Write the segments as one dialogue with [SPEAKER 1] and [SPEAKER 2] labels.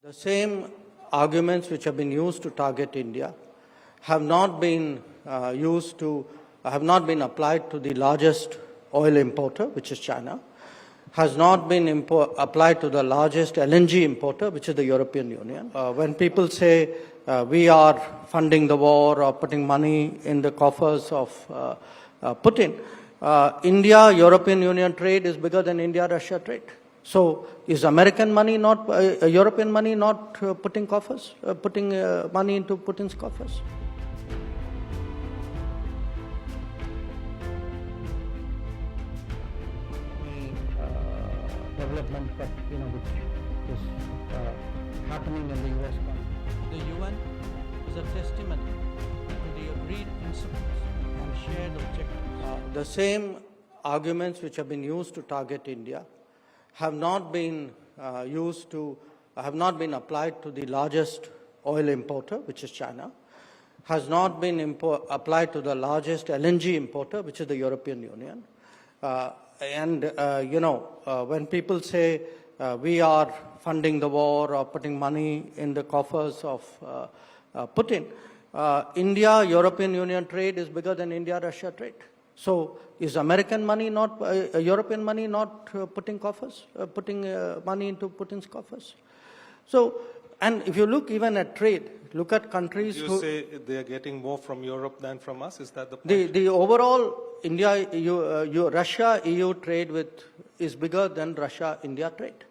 [SPEAKER 1] The same arguments which have been used to target India have not been applied to the largest oil importer, which is China, has not been applied to the largest LNG importer, which is the European Union. When people say we are funding the war or putting money in the coffers of Putin, India-European Union trade is bigger than India-Russia trade. So is American money not, European money not putting money into Putin's coffers? Development that which is happening in the U.S. The UN is a testimony to the agreed principles and shared objectives. The same arguments which have been used to target India have not been applied to the largest oil importer, which is China, has not been applied to the largest LNG importer, which is the European Union. When people say we are funding the war or putting money in the coffers of Putin, India-European Union trade is bigger than India-Russia trade. So is American money not, European money not putting money into Putin's coffers? So, and if you look even at trade, look at countries
[SPEAKER 2] You say they are getting more from Europe than from us? Is that the point?
[SPEAKER 1] The overall Russia-EU trade is bigger than Russia-India trade.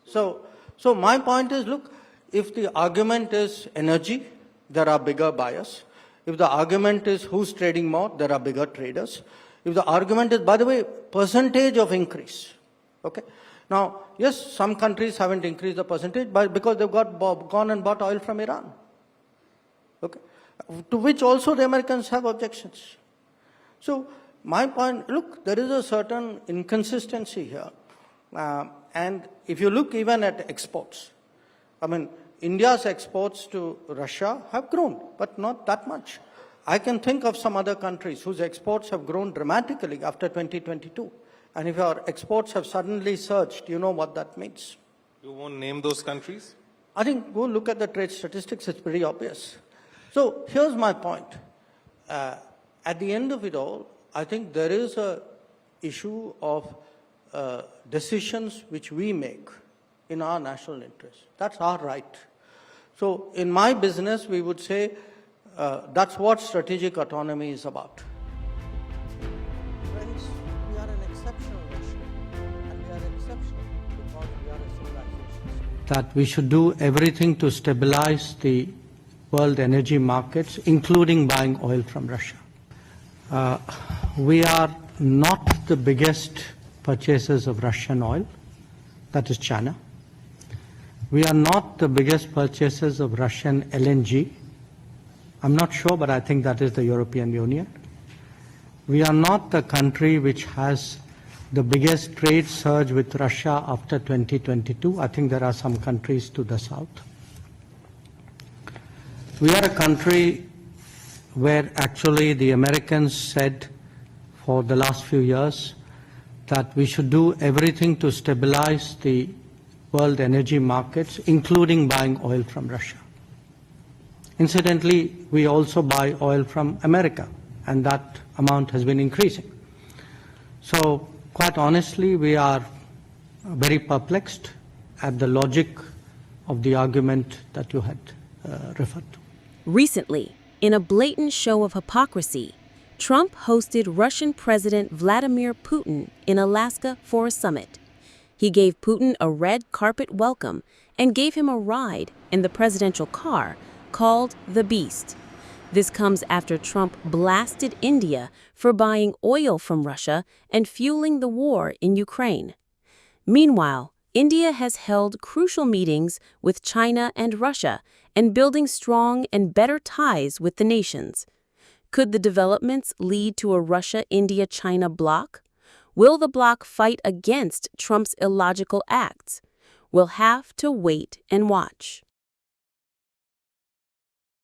[SPEAKER 1] So my point is, look, if the argument is energy, there are bigger buyers. If the argument is who's trading more, there are bigger traders. If the argument is, by the way, percentage of increase, okay? Now, yes, some countries haven't increased the percentage because they've gone and bought oil from Iran, okay? To which also the Americans have objections. So my point, look, there is a certain inconsistency here. And if you look even at exports, I mean, India's exports to Russia have grown, but not that much. I can think of some other countries whose exports have grown dramatically after 2022. And if our exports have suddenly surged, you know what that means.
[SPEAKER 2] You won't name those countries?
[SPEAKER 1] I think go look at the trade statistics, it's pretty obvious. So here's my point. At the end of it all, I think there is an issue of decisions which we make in our national interest. That's our right. So in my business, we would say that's what strategic autonomy is about. Friends, we are an exceptional nation, and we are exceptional because we are a civilization. That we should do everything to stabilize the world energy markets, including buying oil from Russia. We are not the biggest purchasers of Russian oil, that is China. We are not the biggest purchasers of Russian LNG. I'm not sure, but I think that is the European Union. We are not the country which has the biggest trade surge with Russia after 2022. I think there are some countries to the south. We are a country where actually the Americans said for the last few years that we should do everything to stabilize the world energy markets, including buying oil from Russia. Incidentally, we also buy oil from America, and that amount has been increasing. So, quite honestly, we are very perplexed at the logic of the argument that you had referred to.
[SPEAKER 3] Recently, in a blatant show of hypocrisy, Trump hosted Russian President Vladimir Putin in Alaska for a summit. He gave Putin a red carpet welcome and gave him a ride in the presidential car called the Beast. This comes after Trump blasted India for buying oil from Russia and fueling the war in Ukraine. Meanwhile, India has held crucial meetings with China and Russia and building strong and better ties with the nations. Could the developments lead to a Russia-India-China bloc? Will the bloc fight against Trump's illogical acts? We'll have to wait and watch.